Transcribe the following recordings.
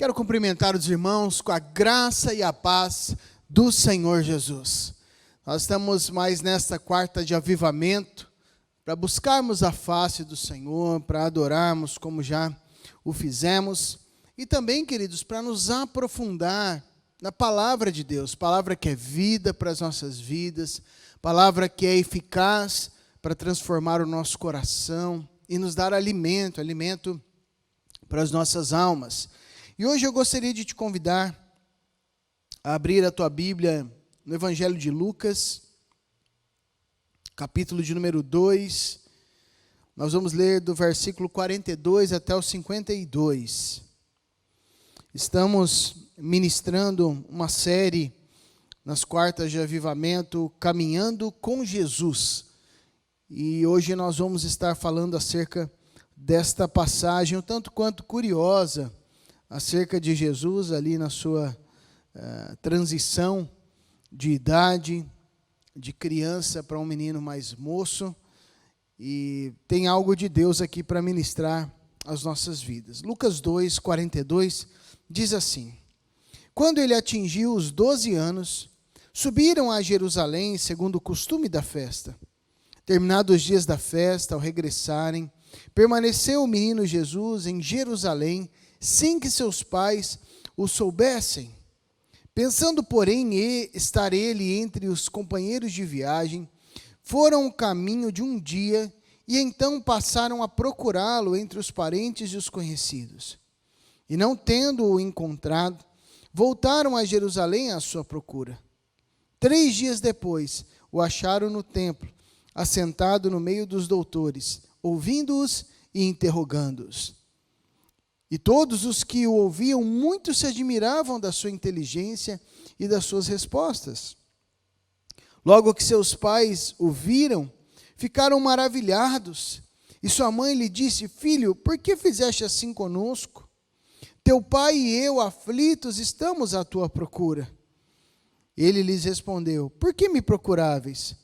Quero cumprimentar os irmãos com a graça e a paz do Senhor Jesus. Nós estamos mais nesta quarta de avivamento, para buscarmos a face do Senhor, para adorarmos como já o fizemos, e também, queridos, para nos aprofundar na palavra de Deus, palavra que é vida para as nossas vidas, palavra que é eficaz para transformar o nosso coração e nos dar alimento para as nossas almas. E hoje eu gostaria de te convidar a abrir a tua Bíblia no Evangelho de Lucas, capítulo de número 2. Nós vamos ler do versículo 42 até o 52. Estamos ministrando uma série nas quartas de avivamento, Caminhando com Jesus. E hoje nós vamos estar falando acerca desta passagem, um tanto quanto curiosa, acerca de Jesus ali na sua transição de idade, de criança para um menino mais moço, e tem algo de Deus aqui para ministrar as nossas vidas. Lucas 2, 42, diz assim: Quando ele atingiu os 12 anos, subiram a Jerusalém segundo o costume da festa. Terminados os dias da festa, ao regressarem, permaneceu o menino Jesus em Jerusalém, sem que seus pais o soubessem. Pensando, porém, estar ele entre os companheiros de viagem, foram o caminho de um dia e então passaram a procurá-lo entre os parentes e os conhecidos. E não tendo-o encontrado, voltaram a Jerusalém à sua procura. 3 dias depois, o acharam no templo, assentado no meio dos doutores, ouvindo-os e interrogando-os. E todos os que o ouviam muito se admiravam da sua inteligência e das suas respostas. Logo que seus pais o viram, ficaram maravilhados. E sua mãe lhe disse: Filho, por que fizeste assim conosco? Teu pai e eu, aflitos, estamos à tua procura. Ele lhes respondeu: Por que me procuráveis?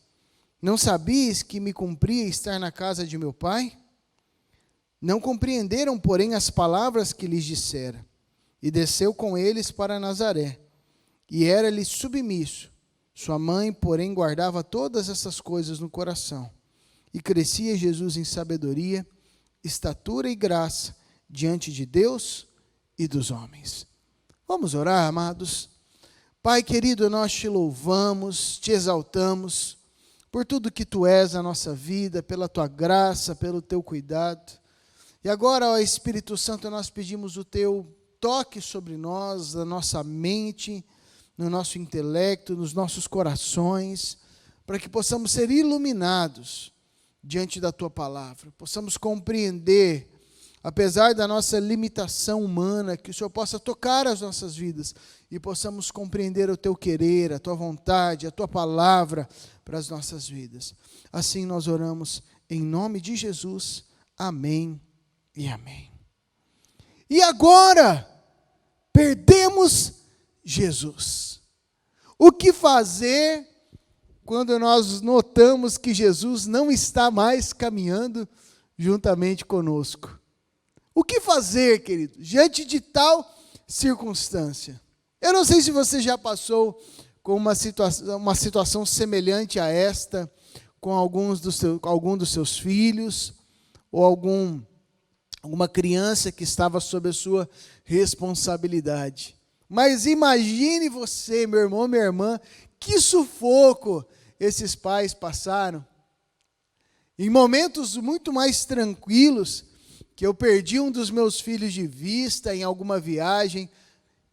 Não sabias que me cumpria estar na casa de meu pai? Não compreenderam, porém, as palavras que lhes dissera. E desceu com eles para Nazaré. E era-lhe submisso. Sua mãe, porém, guardava todas essas coisas no coração. E crescia Jesus em sabedoria, estatura e graça diante de Deus e dos homens. Vamos orar, amados? Pai querido, nós te louvamos, te exaltamos por tudo que tu és na nossa vida, pela tua graça, pelo teu cuidado. E agora, ó Espírito Santo, nós pedimos o teu toque sobre nós, na nossa mente, no nosso intelecto, nos nossos corações, para que possamos ser iluminados diante da tua palavra, possamos compreender, apesar da nossa limitação humana, que o Senhor possa tocar as nossas vidas e possamos compreender o teu querer, a tua vontade, a tua palavra para as nossas vidas. Assim nós oramos em nome de Jesus. Amém e amém. E agora, perdemos Jesus. O que fazer quando nós notamos que Jesus não está mais caminhando juntamente conosco? O que fazer, querido, diante de tal circunstância? Eu não sei se você já passou com uma situação semelhante a esta, com algum dos seus filhos, ou alguma criança que estava sob a sua responsabilidade. Mas imagine você, meu irmão, minha irmã, que sufoco esses pais passaram. Em momentos muito mais tranquilos, que eu perdi um dos meus filhos de vista em alguma viagem,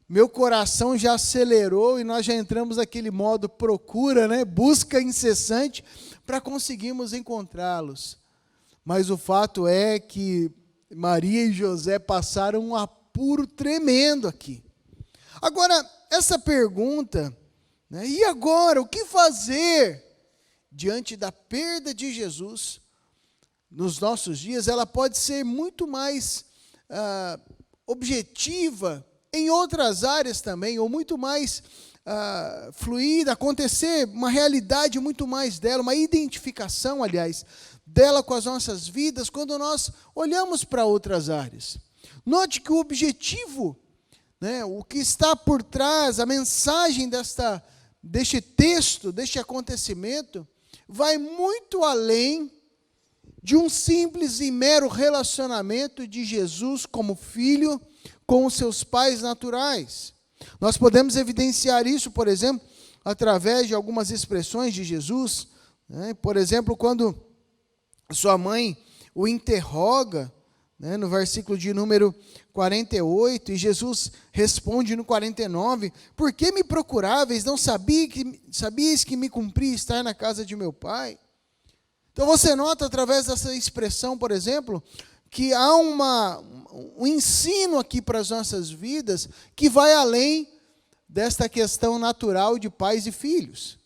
meu coração já acelerou e nós já entramos naquele modo procura, né? Busca incessante para conseguirmos encontrá-los. Mas o fato é que Maria e José passaram um apuro tremendo aqui. Agora, essa pergunta, né, e agora, o que fazer diante da perda de Jesus nos nossos dias? Ela pode ser muito mais objetiva em outras áreas também, ou muito mais fluida, acontecer uma realidade muito mais dela, uma identificação, aliás, dela com as nossas vidas, quando nós olhamos para outras áreas. Note que o objetivo né, o que está por trás, a mensagem deste texto, deste acontecimento, vai muito além de um simples e mero relacionamento de Jesus como filho com os seus pais naturais. Nós podemos evidenciar isso, por exemplo, através de algumas expressões de Jesus, né? Por exemplo, quando sua mãe o interroga, né, no versículo de número 48, e Jesus responde no 49, por que me procuráveis? Não sabias que me cumpria estar na casa de meu pai? Então você nota através dessa expressão, por exemplo, que há um ensino aqui para as nossas vidas que vai além desta questão natural de pais e filhos.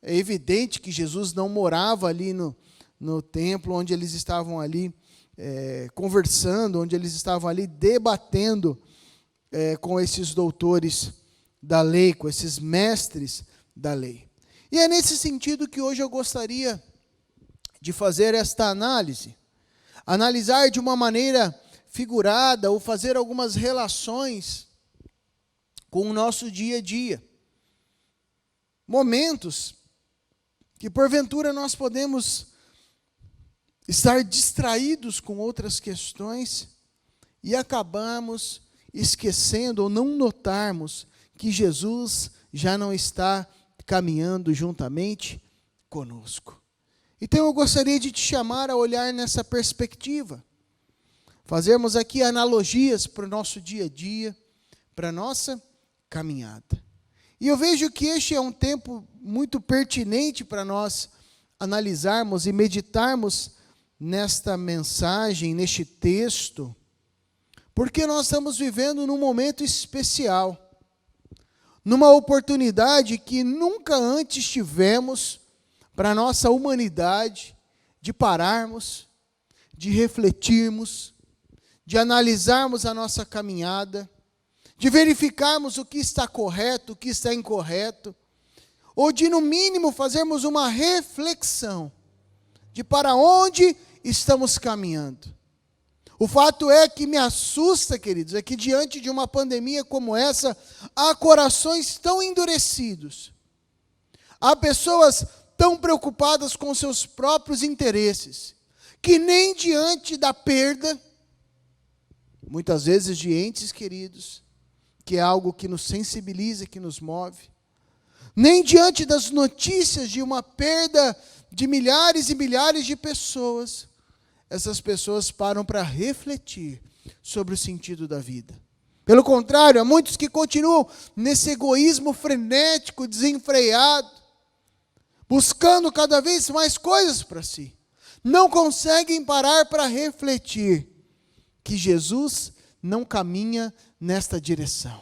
É evidente que Jesus não morava ali no templo, onde eles estavam ali conversando, onde eles estavam ali debatendo com esses doutores da lei, com esses mestres da lei. E é nesse sentido que hoje eu gostaria de fazer esta análise. Analisar de uma maneira figurada ou fazer algumas relações com o nosso dia a dia. Momentos que porventura nós podemos estar distraídos com outras questões e acabamos esquecendo ou não notarmos que Jesus já não está caminhando juntamente conosco. Então eu gostaria de te chamar a olhar nessa perspectiva, fazermos aqui analogias para o nosso dia a dia, para a nossa caminhada. E eu vejo que este é um tempo muito pertinente para nós analisarmos e meditarmos nesta mensagem, neste texto, porque nós estamos vivendo num momento especial, numa oportunidade que nunca antes tivemos para a nossa humanidade, de pararmos, de refletirmos, de analisarmos a nossa caminhada, de verificarmos o que está correto, o que está incorreto, ou de, no mínimo, fazermos uma reflexão de para onde estamos caminhando. O fato é que me assusta, queridos, é que diante de uma pandemia como essa, há corações tão endurecidos, há pessoas tão preocupadas com seus próprios interesses, que nem diante da perda, muitas vezes de entes queridos, que é algo que nos sensibiliza, que nos move, nem diante das notícias de uma perda de milhares e milhares de pessoas, essas pessoas param para refletir sobre o sentido da vida. Pelo contrário, há muitos que continuam nesse egoísmo frenético, desenfreado, buscando cada vez mais coisas para si. Não conseguem parar para refletir que Jesus não caminha nesta direção.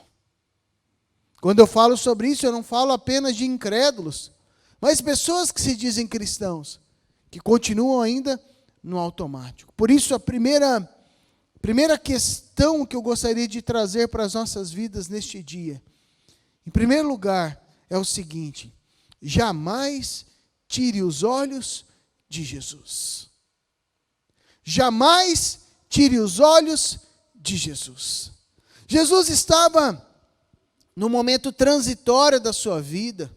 Quando eu falo sobre isso, eu não falo apenas de incrédulos, mas pessoas que se dizem cristãos, que continuam ainda no automático. Por isso, a primeira questão que eu gostaria de trazer para as nossas vidas neste dia, em primeiro lugar, é o seguinte: jamais tire os olhos de Jesus. Jamais tire os olhos de Jesus. Jesus estava no momento transitório da sua vida.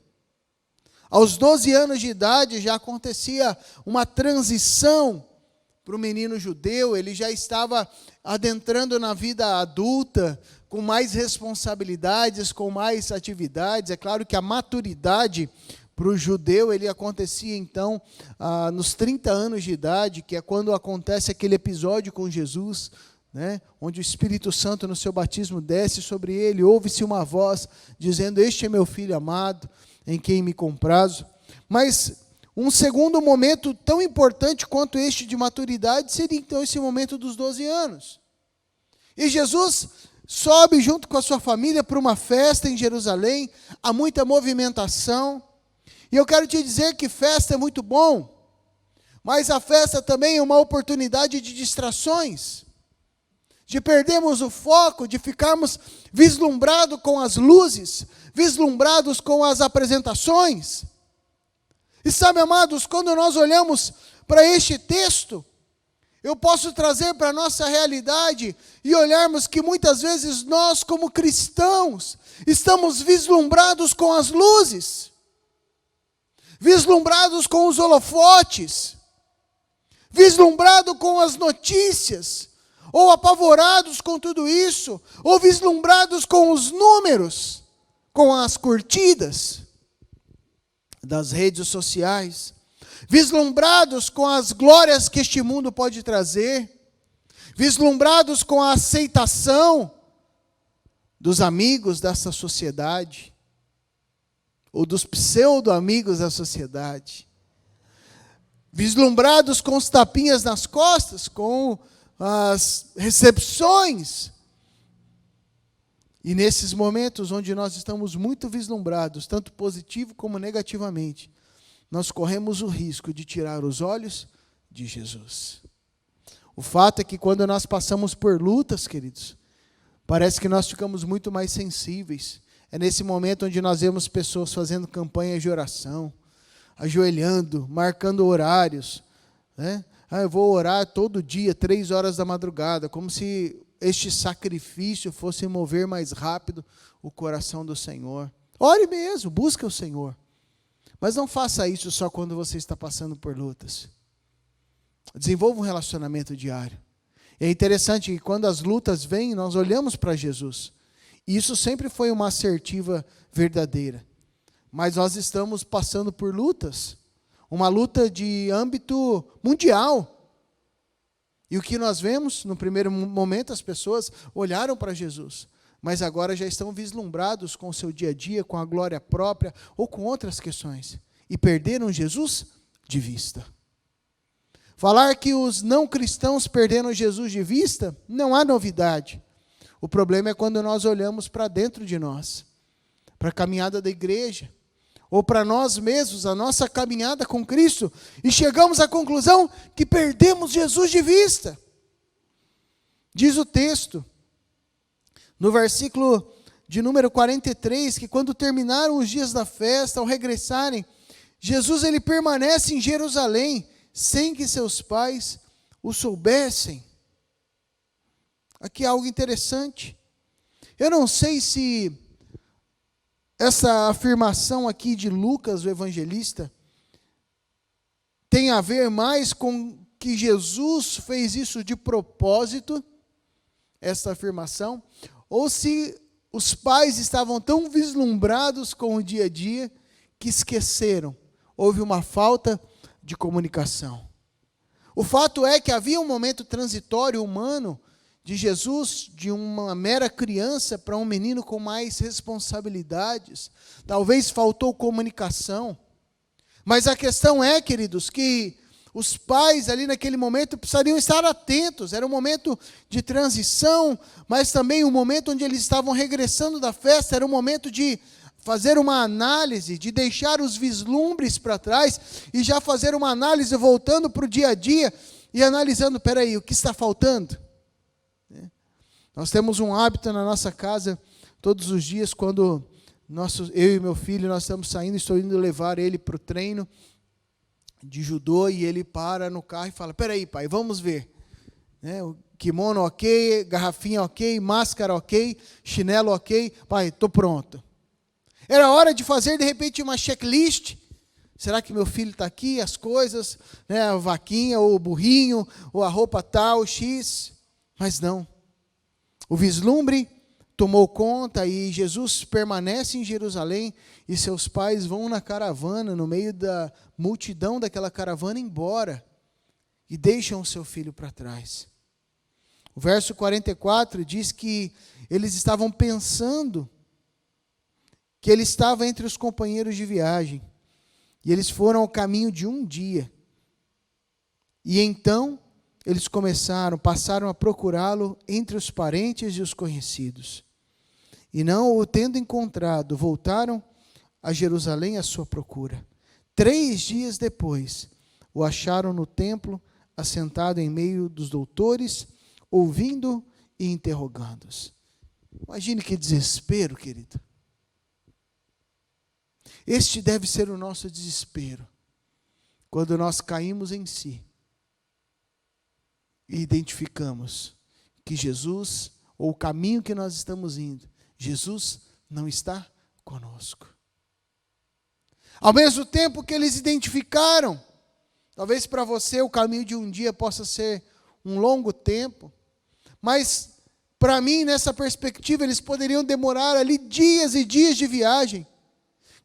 Aos 12 anos de idade já acontecia uma transição para o menino judeu, ele já estava adentrando na vida adulta, com mais responsabilidades, com mais atividades. É claro que a maturidade para o judeu, ele acontecia então nos 30 anos de idade, que é quando acontece aquele episódio com Jesus, né, onde o Espírito Santo no seu batismo desce sobre ele, ouve-se uma voz dizendo: este é meu filho amado, em quem me comprazo. Mas um segundo momento tão importante quanto este de maturidade seria então esse momento dos 12 anos. E Jesus sobe junto com a sua família para uma festa em Jerusalém, há muita movimentação. E eu quero te dizer que festa é muito bom, mas a festa também é uma oportunidade de distrações, de perdermos o foco, de ficarmos vislumbrados com as luzes, vislumbrados com as apresentações. E sabe, amados, quando nós olhamos para este texto, Eu posso trazer para a nossa realidade e olharmos que muitas vezes nós, como cristãos, estamos vislumbrados com as luzes, vislumbrados com os holofotes, vislumbrados com as notícias, ou apavorados com tudo isso, ou vislumbrados com os números, com as curtidas das redes sociais, vislumbrados com as glórias que este mundo pode trazer, vislumbrados com a aceitação dos amigos dessa sociedade, ou dos pseudo-amigos da sociedade, vislumbrados com os tapinhas nas costas, com as recepções. E nesses momentos onde nós estamos muito vislumbrados, tanto positivo como negativamente, nós corremos o risco de tirar os olhos de Jesus. O fato é que quando nós passamos por lutas, queridos, parece que nós ficamos muito mais sensíveis. É nesse momento onde nós vemos pessoas fazendo campanhas de oração, ajoelhando, marcando horários, né? Eu vou orar todo dia, 3 horas da madrugada, como se este sacrifício fosse mover mais rápido o coração do Senhor. Ore mesmo, busque o Senhor. Mas não faça isso só quando você está passando por lutas. Desenvolva um relacionamento diário. É interessante que quando as lutas vêm, nós olhamos para Jesus. E isso sempre foi uma assertiva verdadeira. Mas nós estamos passando por lutas. Uma luta de âmbito mundial. E o que nós vemos, no primeiro momento, as pessoas olharam para Jesus. Mas agora já estão vislumbrados com o seu dia a dia, com a glória própria, ou com outras questões. E perderam Jesus de vista. Falar que os não cristãos perderam Jesus de vista, não há novidade. O problema é quando nós olhamos para dentro de nós, para a caminhada da igreja, ou para nós mesmos, a nossa caminhada com Cristo, e chegamos à conclusão que perdemos Jesus de vista. Diz o texto, no versículo de número 43, que quando terminaram os dias da festa, ao regressarem, Jesus ele permanece em Jerusalém, sem que seus pais o soubessem. Aqui há algo interessante. Eu não sei se essa afirmação aqui de Lucas, o evangelista, tem a ver mais com que Jesus fez isso de propósito, essa afirmação, ou se os pais estavam tão vislumbrados com o dia a dia que esqueceram. Houve uma falta de comunicação. O fato é que havia um momento transitório humano de Jesus, de uma mera criança para um menino com mais responsabilidades. Talvez faltou comunicação. Mas a questão é, queridos, que os pais ali naquele momento precisariam estar atentos. Era um momento de transição, mas também um momento onde eles estavam regressando da festa. Era um momento de fazer uma análise, de deixar os vislumbres para trás e já fazer uma análise voltando para o dia a dia e analisando, peraí, o que está faltando? Nós temos um hábito na nossa casa, todos os dias, quando eu e meu filho, nós estamos saindo, estou indo levar ele para o treino de judô, e ele para no carro e fala, peraí pai, vamos ver, o kimono ok, garrafinha ok, máscara ok, chinelo ok, pai, estou pronto. Era hora de fazer de repente uma checklist, será que meu filho está aqui, as coisas, a vaquinha, ou o burrinho, ou a roupa tal, X, mas não. O vislumbre tomou conta e Jesus permanece em Jerusalém e seus pais vão na caravana, no meio da multidão daquela caravana, embora e deixam o seu filho para trás. O verso 44 diz que eles estavam pensando que ele estava entre os companheiros de viagem e eles foram ao caminho de um dia. E então eles passaram a procurá-lo entre os parentes e os conhecidos. E não o tendo encontrado, voltaram a Jerusalém à sua procura. 3 dias depois, o acharam no templo, assentado em meio dos doutores, ouvindo e interrogando-os. Imagine que desespero, querido. Este deve ser o nosso desespero, quando nós caímos em si. e identificamos que Jesus, ou o caminho que nós estamos indo, Jesus não está conosco. Ao mesmo tempo que eles identificaram, talvez para você o caminho de um dia possa ser um longo tempo, mas para mim, nessa perspectiva, eles poderiam demorar ali dias e dias de viagem.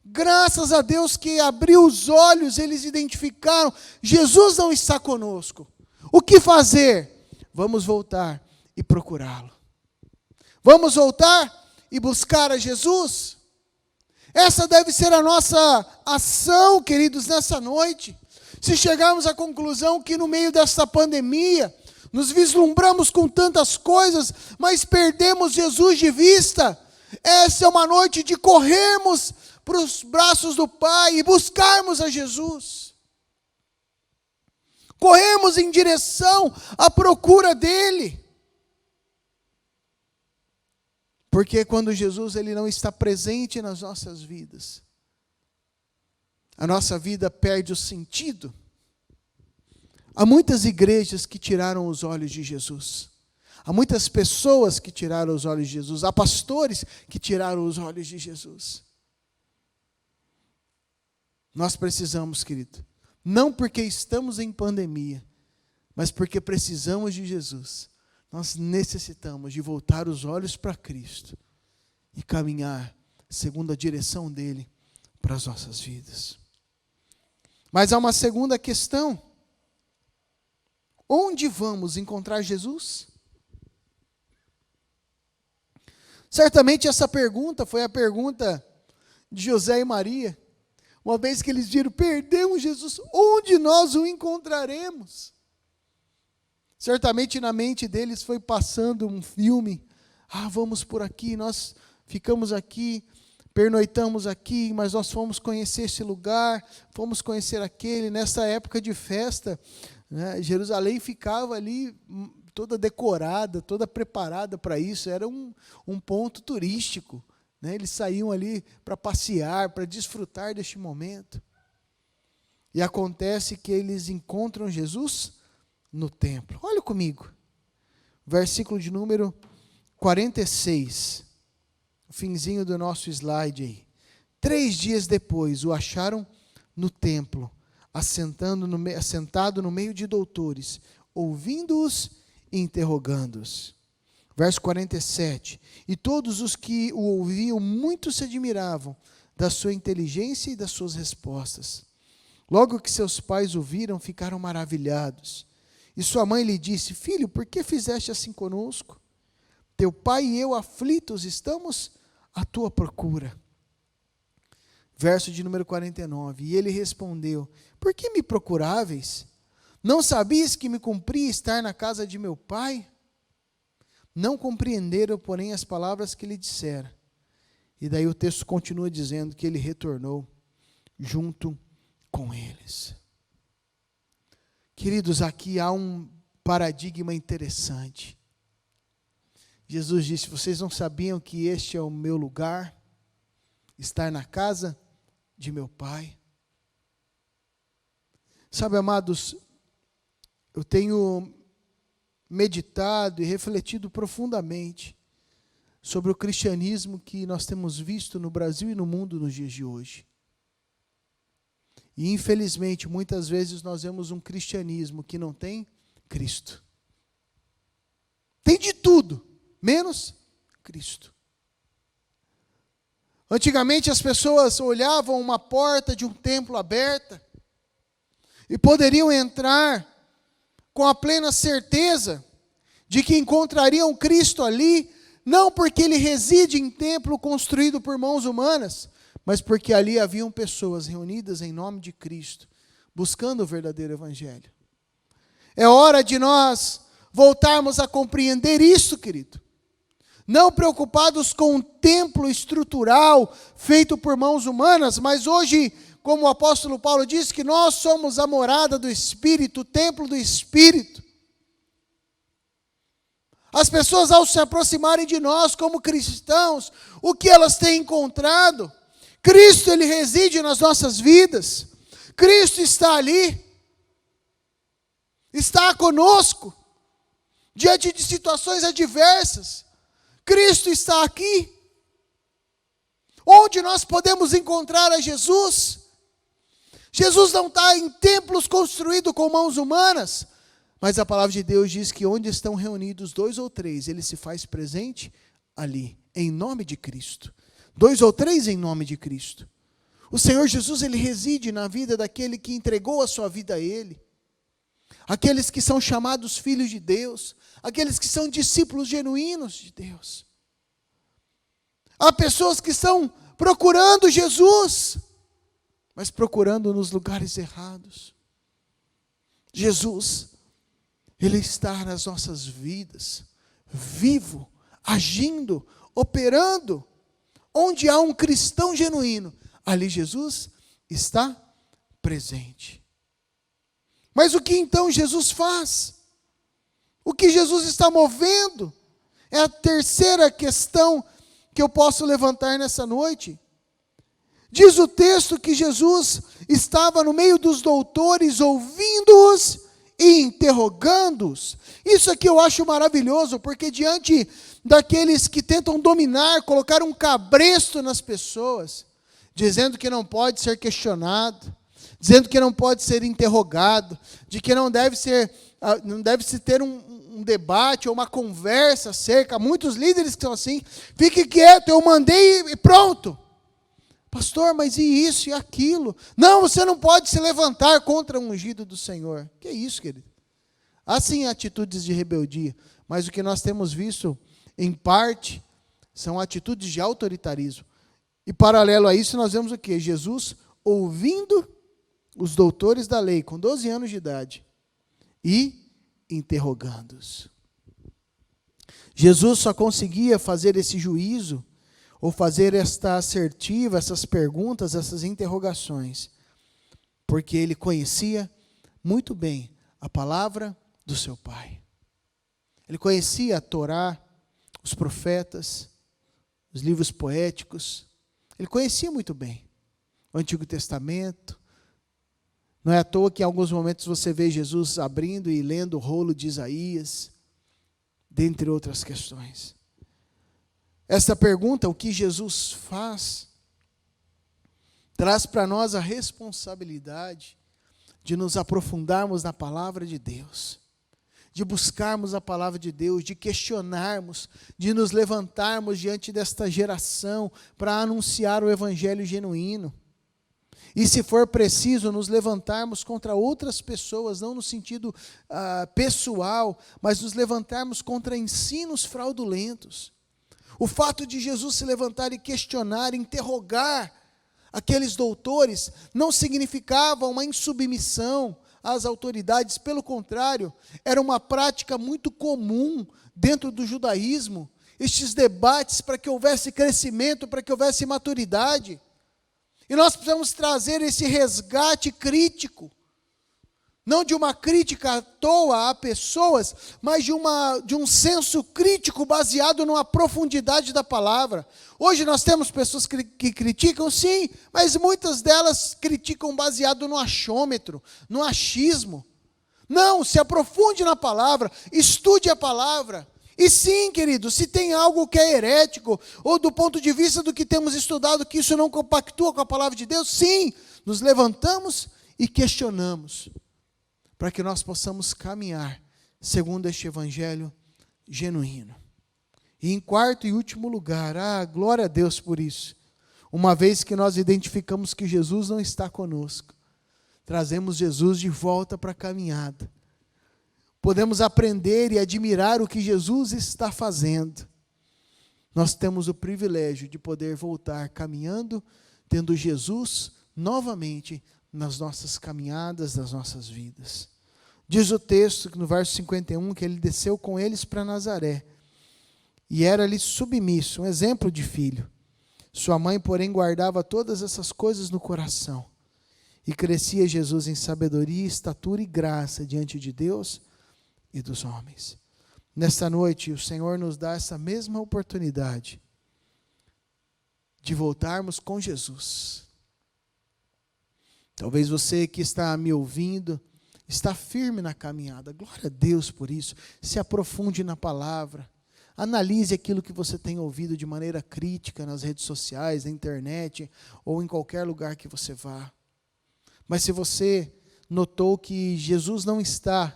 Graças a Deus que abriu os olhos, eles identificaram, Jesus não está conosco. O que fazer? Vamos voltar e procurá-lo. Vamos voltar e buscar a Jesus? Essa deve ser a nossa ação, queridos, nessa noite. Se chegarmos à conclusão que no meio dessa pandemia, nos vislumbramos com tantas coisas, mas perdemos Jesus de vista, essa é uma noite de corrermos para os braços do Pai e buscarmos a Jesus. Corremos em direção à procura dEle. Porque quando Jesus ele não está presente nas nossas vidas, a nossa vida perde o sentido. Há muitas igrejas que tiraram os olhos de Jesus. Há muitas pessoas que tiraram os olhos de Jesus. Há pastores que tiraram os olhos de Jesus. Nós precisamos, querido, não porque estamos em pandemia, mas porque precisamos de Jesus. Nós necessitamos de voltar os olhos para Cristo e caminhar segundo a direção dEle para as nossas vidas. Mas há uma segunda questão. Onde vamos encontrar Jesus? Certamente essa pergunta foi a pergunta de José e Maria. Uma vez que eles viram, perdemos Jesus, onde nós o encontraremos? Certamente na mente deles foi passando um filme. Vamos por aqui, nós ficamos aqui, pernoitamos aqui, mas nós fomos conhecer esse lugar, fomos conhecer aquele. Nessa época de festa, né, Jerusalém ficava ali toda decorada, toda preparada para isso. Era um ponto turístico, né? Eles saíam ali para passear, para desfrutar deste momento. E acontece que eles encontram Jesus no templo. Olha comigo, versículo de número 46, o finzinho do nosso slide aí. 3 dias depois o acharam no templo, assentado no meio de doutores, ouvindo-os e interrogando-os. Verso 47, e todos os que o ouviam muito se admiravam da sua inteligência e das suas respostas. Logo que seus pais o viram, ficaram maravilhados. E sua mãe lhe disse, filho, por que fizeste assim conosco? Teu pai e eu aflitos estamos à tua procura. Verso de número 49, e ele respondeu, por que me procuráveis? Não sabias que me cumpria estar na casa de meu pai? Não compreenderam, porém, as palavras que lhe dissera. E daí o texto continua dizendo que ele retornou junto com eles. Queridos, aqui há um paradigma interessante. Jesus disse, vocês não sabiam que este é o meu lugar? Estar na casa de meu pai? Sabe, amados, eu tenho meditado e refletido profundamente sobre o cristianismo que nós temos visto no Brasil e no mundo nos dias de hoje. E infelizmente, muitas vezes nós vemos um cristianismo que não tem Cristo. Tem de tudo, menos Cristo. Antigamente as pessoas olhavam uma porta de um templo aberta e poderiam entrar com a plena certeza de que encontrariam Cristo ali, não porque ele reside em templo construído por mãos humanas, mas porque ali haviam pessoas reunidas em nome de Cristo, buscando o verdadeiro evangelho. É hora de nós voltarmos a compreender isso, querido. Não preocupados com um templo estrutural feito por mãos humanas, mas hoje, como o apóstolo Paulo diz, que nós somos a morada do Espírito, o templo do Espírito. As pessoas, ao se aproximarem de nós como cristãos, o que elas têm encontrado? Cristo, ele reside nas nossas vidas. Cristo está ali. Está conosco. diante de situações adversas. Cristo está aqui. Onde nós podemos encontrar a Jesus? Jesus não está em templos construídos com mãos humanas, mas a palavra de Deus diz que onde estão reunidos 2 ou 3, Ele se faz presente ali, em nome de Cristo. 2 ou 3 em nome de Cristo. O Senhor Jesus, Ele reside na vida daquele que entregou a sua vida a Ele. Aqueles que são chamados filhos de Deus, aqueles que são discípulos genuínos de Deus. Há pessoas que estão procurando Jesus, mas procurando nos lugares errados. Jesus, Ele está nas nossas vidas, vivo, agindo, operando. Onde há um cristão genuíno, ali Jesus está presente. Mas o que então Jesus faz? O que Jesus está movendo? É a terceira questão que eu posso levantar nessa noite. Diz o texto que Jesus estava no meio dos doutores, ouvindo-os e interrogando-os. Isso aqui eu acho maravilhoso, porque diante daqueles que tentam dominar, colocar um cabresto nas pessoas, dizendo que não pode ser questionado, dizendo que não pode ser interrogado, de que não deve se ter um debate ou uma conversa acerca. Muitos líderes que são assim, fique quieto, eu mandei e pronto. Pastor, mas e isso e aquilo? Não, você não pode se levantar contra o ungido do Senhor. Que isso, querido? Há sim atitudes de rebeldia, mas o que nós temos visto, em parte, são atitudes de autoritarismo. E paralelo a isso, nós vemos o quê? Jesus ouvindo os doutores da lei, com 12 anos de idade, e interrogando-os. Jesus só conseguia fazer esse juízo, ou fazer esta assertiva, essas perguntas, essas interrogações, porque ele conhecia muito bem a palavra do seu Pai. Ele conhecia a Torá, os profetas, os livros poéticos. Ele conhecia muito bem o Antigo Testamento. Não é à toa que em alguns momentos você vê Jesus abrindo e lendo o rolo de Isaías, dentre outras questões. Esta pergunta, o que Jesus faz, traz para nós a responsabilidade de nos aprofundarmos na palavra de Deus, de buscarmos a palavra de Deus, de questionarmos, de nos levantarmos diante desta geração para anunciar o evangelho genuíno. E se for preciso, nos levantarmos contra outras pessoas, não no sentido pessoal, mas nos levantarmos contra ensinos fraudulentos. O fato de Jesus se levantar e questionar, interrogar aqueles doutores, não significava uma insubmissão às autoridades, pelo contrário, era uma prática muito comum dentro do judaísmo, estes debates para que houvesse crescimento, para que houvesse maturidade. E nós precisamos trazer esse resgate crítico, não de uma crítica à toa a pessoas, mas de um senso crítico baseado numa profundidade da palavra. Hoje nós temos pessoas que criticam, sim, mas muitas delas criticam baseado no achômetro, no achismo. Não, se aprofunde na palavra, estude a palavra. E sim, querido, se tem algo que é herético, ou do ponto de vista do que temos estudado, que isso não compactua com a palavra de Deus, sim, nos levantamos e questionamos, para que nós possamos caminhar segundo este evangelho genuíno. E em quarto e último lugar, glória a Deus por isso, uma vez que nós identificamos que Jesus não está conosco, trazemos Jesus de volta para a caminhada. Podemos aprender e admirar o que Jesus está fazendo. Nós temos o privilégio de poder voltar caminhando, tendo Jesus novamente nas nossas caminhadas, nas nossas vidas. Diz o texto, no verso 51, que ele desceu com eles para Nazaré, e era-lhe submisso, um exemplo de filho. Sua mãe, porém, guardava todas essas coisas no coração. E crescia Jesus em sabedoria, estatura e graça diante de Deus e dos homens. Nesta noite, o Senhor nos dá essa mesma oportunidade de voltarmos com Jesus. Talvez você que está me ouvindo está firme na caminhada. Glória a Deus por isso. Se aprofunde na palavra. Analise aquilo que você tem ouvido de maneira crítica nas redes sociais, na internet ou em qualquer lugar que você vá. Mas se você notou que Jesus não está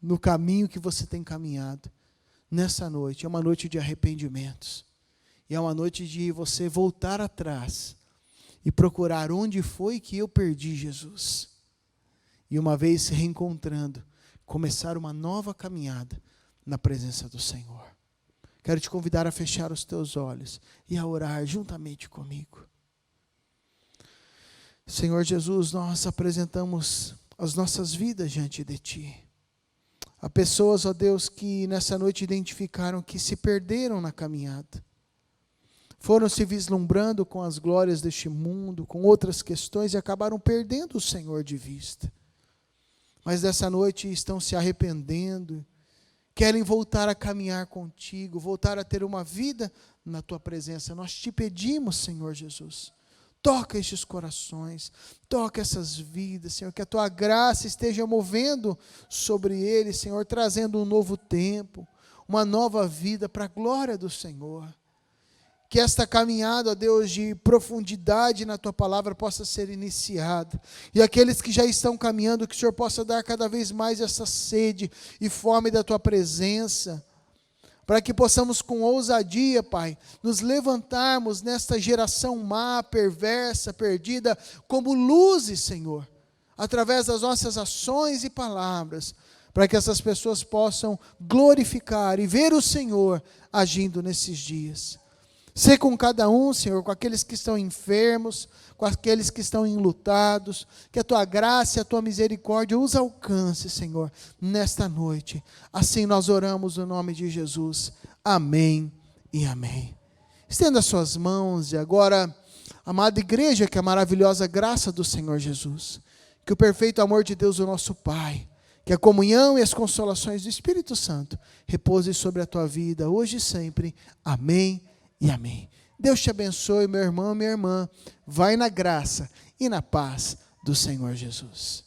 no caminho que você tem caminhado, nessa noite é uma noite de arrependimentos. E é uma noite de você voltar atrás e procurar onde foi que eu perdi Jesus. E uma vez se reencontrando, começar uma nova caminhada na presença do Senhor. Quero te convidar a fechar os teus olhos e a orar juntamente comigo. Senhor Jesus, nós apresentamos as nossas vidas diante de Ti. Há pessoas, ó Deus, que nessa noite identificaram que se perderam na caminhada. Foram se vislumbrando com as glórias deste mundo, com outras questões e acabaram perdendo o Senhor de vista. Mas dessa noite estão se arrependendo, querem voltar a caminhar contigo, voltar a ter uma vida na Tua presença. Nós te pedimos, Senhor Jesus, toca estes corações, toca essas vidas, Senhor, que a Tua graça esteja movendo sobre eles, Senhor, trazendo um novo tempo, uma nova vida para a glória do Senhor. Que esta caminhada, ó Deus, de profundidade na Tua palavra possa ser iniciada. E aqueles que já estão caminhando, que o Senhor possa dar cada vez mais essa sede e fome da Tua presença. Para que possamos com ousadia, Pai, nos levantarmos nesta geração má, perversa, perdida, como luzes, Senhor. Através das nossas ações e palavras. Para que essas pessoas possam glorificar e ver o Senhor agindo nesses dias. Sê com cada um, Senhor, com aqueles que estão enfermos, com aqueles que estão enlutados, que a Tua graça e a Tua misericórdia os alcance, Senhor, nesta noite. Assim nós oramos no nome de Jesus. Amém e amém. Estenda suas mãos e agora, amada igreja, que a maravilhosa graça do Senhor Jesus, que o perfeito amor de Deus, o nosso Pai, que a comunhão e as consolações do Espírito Santo repousem sobre a tua vida, hoje e sempre. Amém e amém. Deus te abençoe, meu irmão, minha irmã. Vai na graça e na paz do Senhor Jesus.